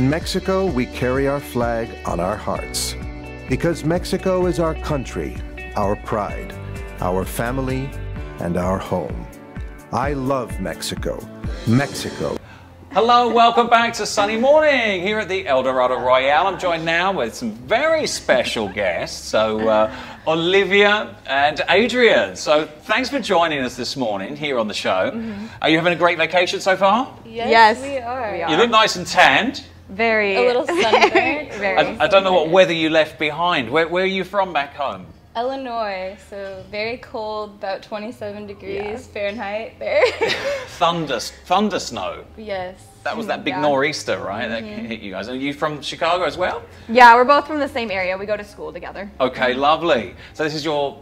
In Mexico, we carry our flag on our hearts. Because Mexico is our country, our pride, our family, and our home. I love Mexico. Mexico. Hello, welcome back to Sunny Morning here at the Dorado Royale. I'm joined now with some very special guests, so Olivia and Adrian. So thanks for joining us this morning here on the show. Are you having a great vacation so far? Yes, we are. You look nice and tanned. Very. A little sunburned. I don't know what weather you left behind. Where are you from back home? Illinois, so very cold, about 27 degrees Fahrenheit there. Thunder snow. Yes. That was that big nor'easter, right? That hit you guys. Are you from Chicago as well? Yeah, we're both from the same area. We go to school together. Okay, lovely. So this is your,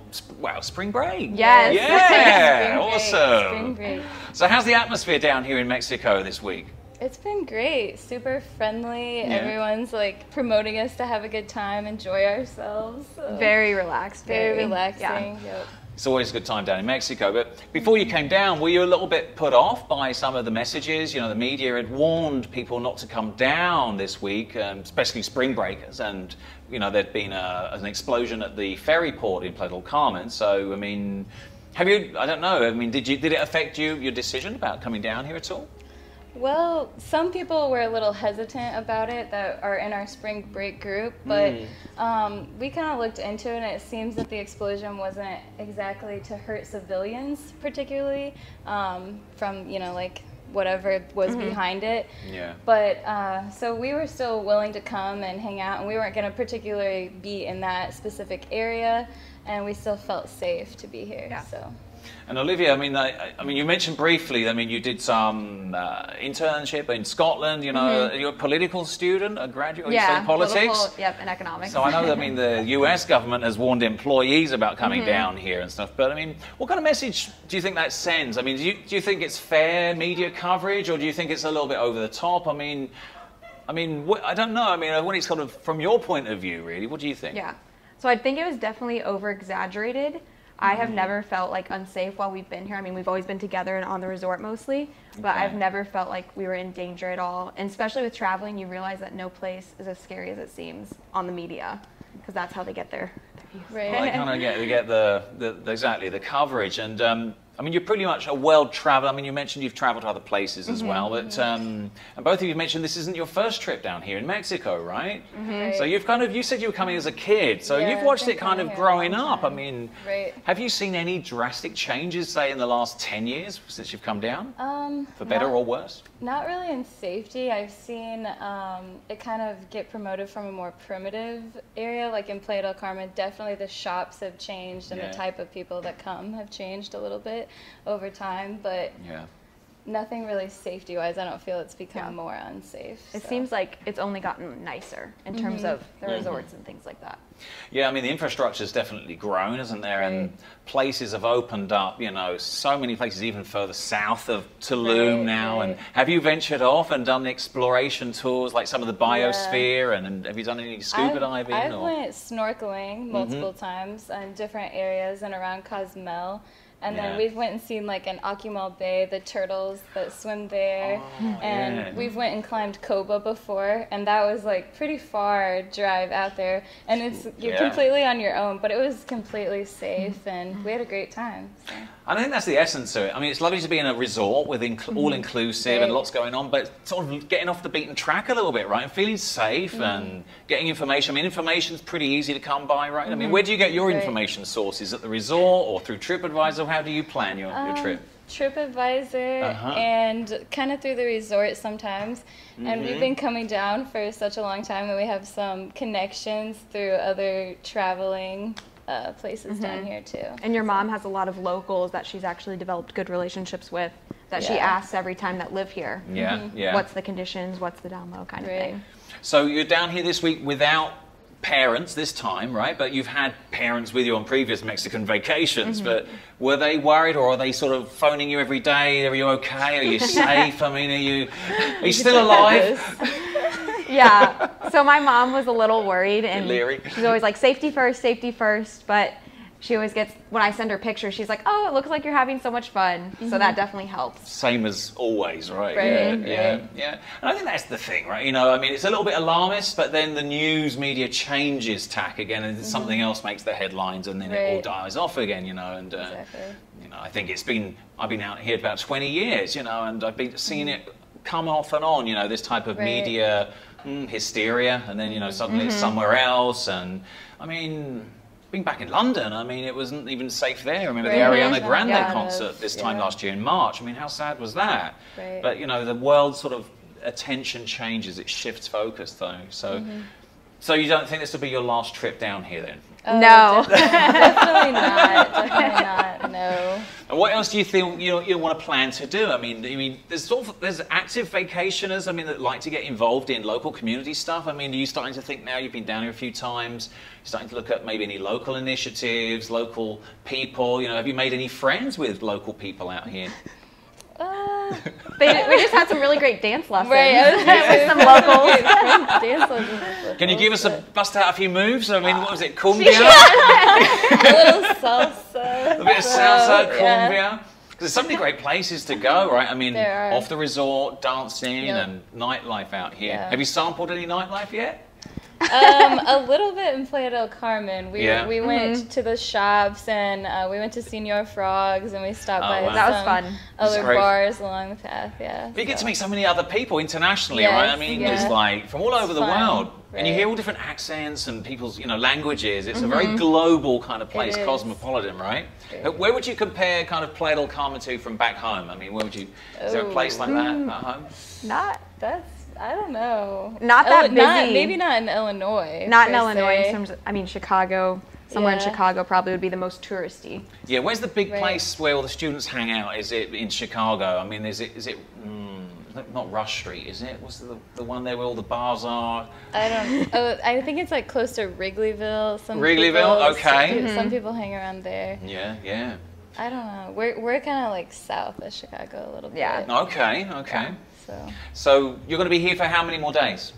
spring break. Yes. Yeah, awesome. Spring break. So how's the atmosphere down here in Mexico this week? It's been great, super friendly. Everyone's like promoting us to have a good time, enjoy ourselves. So. Very relaxed. Very relaxing. Yeah. Yep. It's always a good time down in Mexico. But before you came down, were you a little bit put off by some of the messages? You know, the media had warned people not to come down this week, especially spring breakers. And, you know, there'd been an explosion at the ferry port in Playa del Carmen. So, I mean, have you, I don't know, I mean, did it affect your decision about coming down here at all? Well, some people were a little hesitant about it that are in our spring break group, but we kind of looked into it, and it seems that the explosion wasn't exactly to hurt civilians particularly from, you know, like whatever was behind it. Yeah. But so we were still willing to come and hang out, and we weren't going to particularly be in that specific area, and we still felt safe to be here. Yeah. So. And Olivia, I mean, you mentioned briefly. I mean, you did some internship in Scotland. You know, you're a political student, a graduate. Yeah, you study politics. Yep, and economics. So I know that. I mean, the U.S. government has warned employees about coming down here and stuff. But I mean, what kind of message do you think that sends? I mean, do you think it's fair media coverage, or do you think it's a little bit over the top? I mean, I don't know. I mean, when it's kind of from your point of view, really, what do you think? Yeah. So I think it was definitely over-exaggerated. I have never felt like unsafe while we've been here. I mean, we've always been together and on the resort mostly, but I've never felt like we were in danger at all. And especially with traveling, you realize that no place is as scary as it seems on the media, because that's how they get their views. Right. Well, they kind of get the coverage. And I mean, you're pretty much a well-traveled. I mean, you mentioned you've travelled to other places as well, but and both of you mentioned this isn't your first trip down here in Mexico, right? So you said you were coming as a kid, so you've watched it kind of growing up. I mean, have you seen any drastic changes, say, in the last 10 years since you've come down? For better or worse? Not really in safety. I've seen it kind of get promoted from a more primitive area, like in Playa del Carmen. Definitely the shops have changed, and the type of people that come have changed a little bit over time, but nothing really safety-wise. I don't feel it's become more unsafe. It seems like it's only gotten nicer in terms of the resorts and things like that. Yeah, I mean, the infrastructure's definitely grown, isn't there? And places have opened up, you know, so many places even further south of Tulum now. And have you ventured off and done exploration tours, like some of the biosphere? And have you done any scuba diving? I went snorkeling multiple times in different areas and around Cozumel. And then we've went and seen like in Cozumel Bay, the turtles that swim there. And we've went and climbed Coba before, and that was like pretty far drive out there. And you're completely on your own, but it was completely safe, and we had a great time. So. I think that's the essence of it. I mean, it's lovely to be in a resort with all-inclusive and lots going on, but sort of getting off the beaten track a little bit, right? And feeling safe and getting information. I mean, information's pretty easy to come by, right? I mean, where do you get your information sources? At the resort or through TripAdvisor? How do you plan your trip? TripAdvisor and kind of through the resort sometimes. And we've been coming down for such a long time that we have some connections through other traveling places down here too. And your mom has a lot of locals that she's actually developed good relationships with that she asks every time that live here. What's the conditions? What's the down low kind of thing. So you're down here this week without parents this time, right? But you've had parents with you on previous Mexican vacations. But were they worried, or are they sort of phoning you every day? Are you okay? Are you safe? I mean, are you still alive? Yeah. So my mom was a little worried, and leery. she's always like, safety first, but she always gets, when I send her pictures, she's like, oh, it looks like you're having so much fun. So that definitely helps. Same as always, right? Right, Yeah. And I think that's the thing, right? You know, I mean, it's a little bit alarmist, but then the news media changes tack again, and something else makes the headlines, and then it all dies off again, you know. And you know, I think I've been out here about 20 years, you know, and I've been seeing it come off and on, you know, this type of media hysteria, and then, you know, suddenly it's somewhere else. And I mean, being back in London, I mean, it wasn't even safe there. I remember the Ariana Grande concert this time last year in March. I mean, how sad was that? But, you know, the world sort of attention changes, it shifts focus though. So, so you don't think this will be your last trip down here then? Oh, no. Definitely not. Definitely not. No. And what else do you think you want to plan to do? I mean, there's active vacationers. I mean, that like to get involved in local community stuff. I mean, are you starting to think now? You've been down here a few times. You're starting to look at maybe any local initiatives, local people. You know, have you made any friends with local people out here? We just had some really great dance lessons with some locals. Dance lessons. Can you give us bust out a few moves? I mean, what was it, cumbia? A little salsa. A bit of salsa, cumbia. Because there's so many great places to go, right? I mean, off the resort, dancing and nightlife out here. Have you sampled any nightlife yet? A little bit in Playa del Carmen. We went to the shops, and we went to Senor Frogs, and we stopped by some other bars along the path. But you get to meet so many other people internationally, right? I mean, it's like from all over the world, and you hear all different accents and people's, you know, languages. It's a very global kind of place, cosmopolitan, right? Where would you compare kind of Playa del Carmen to from back home? I mean, where would you? Is there a place like that at home? I don't know. Not that busy. Maybe not in Illinois. Not in Illinois. In terms of, I mean, Chicago. Somewhere in Chicago probably would be the most touristy. Yeah, where's the big place where all the students hang out? Is it in Chicago? I mean, is it not Rush Street, is it? What's the one there where all the bars are? I don't. I think it's like close to Wrigleyville. Wrigleyville, okay. Some people hang around there. Yeah. I don't know. We're kind of like south of Chicago a little bit. Yeah. Okay. Yeah, so you're going to be here for how many more days?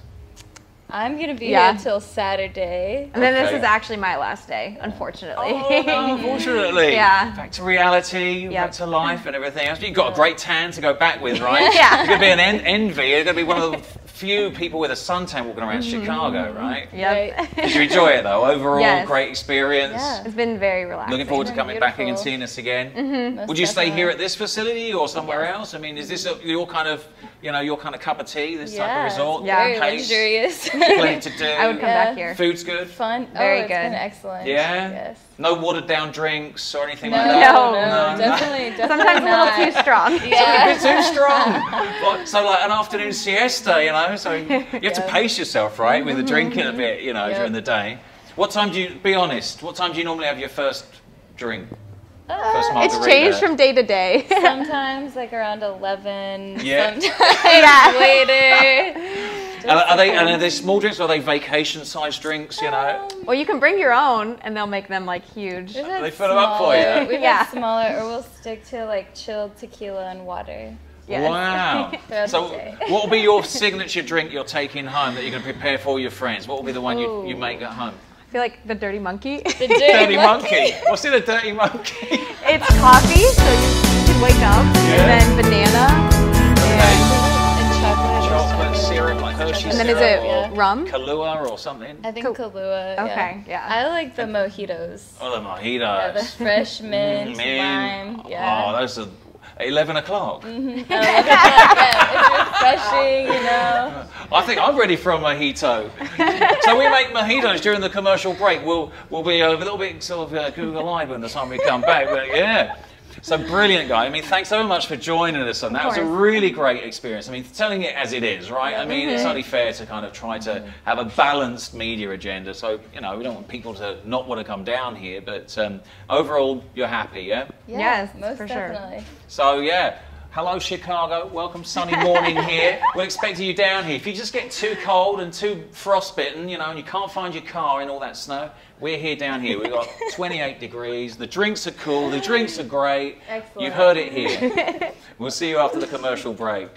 I'm going to be here till Saturday. And then this is actually my last day, unfortunately. Oh, no, unfortunately. Back to reality, back to life and everything else. You've got a great tan to go back with, right? You're going to be an envy. You're going to be one of the few people with a suntan walking around Chicago, right? Did you enjoy it, though? Overall, great experience? Yeah. It's been very relaxing. Looking forward to coming back and seeing us again. Would you stay here at this facility or somewhere else? I mean, is this your kind of, your kind of cup of tea, this type of resort? Very luxurious. Plenty to do. I would come back here. Food's good? Fun. Very good. It's been excellent. Yeah? Yes. No watered down drinks or anything like that? No, definitely Sometimes a little too strong. A bit too strong. So like an afternoon siesta, so you have to pace yourself, right, with the drinking a bit, during the day. What time do you normally have your first drink? It's changed from day to day. Sometimes like around 11. Yeah. Sometimes later. Are they small drinks or are they vacation-sized drinks, Well, you can bring your own, and they'll make them like huge. They fill them up for you. We've had smaller, or we'll stick to like chilled tequila and water. Yes. Wow. So what will be your signature drink you're taking home that you're going to prepare for all your friends? What will be the one you make at home? I feel like the Dirty Monkey. The Dirty Monkey? What's in a Dirty Monkey? It's coffee, so you can wake up, and then banana, and chocolate syrup, like Hershey syrup. And then is it rum? Kahlua or something? I think Kahlua. Okay, I like the mojitos. Oh, the mojitos. Yeah, the fresh mint, lime. Yeah. Oh, those are 11 o'clock. It's refreshing, I think I'm ready for a mojito. So we make mojitos during the commercial break. We'll be a little bit sort of Google-eyed when the time we come back, but yeah. So brilliant, guy. I mean, thanks so much for joining us, and that was a really great experience. I mean, telling it as it is, right? I mean, it's only fair to kind of try to have a balanced media agenda. So, we don't want people to not want to come down here, but overall, you're happy, yeah? Yes, most for definitely. sure. So, yeah. Hello, Chicago. Welcome, sunny morning here. We're expecting you down here. If you just get too cold and too frostbitten, and you can't find your car in all that snow, we're here down here. We've got 28 degrees. The drinks are cool. The drinks are great. Excellent. You've heard it here. We'll see you after the commercial break.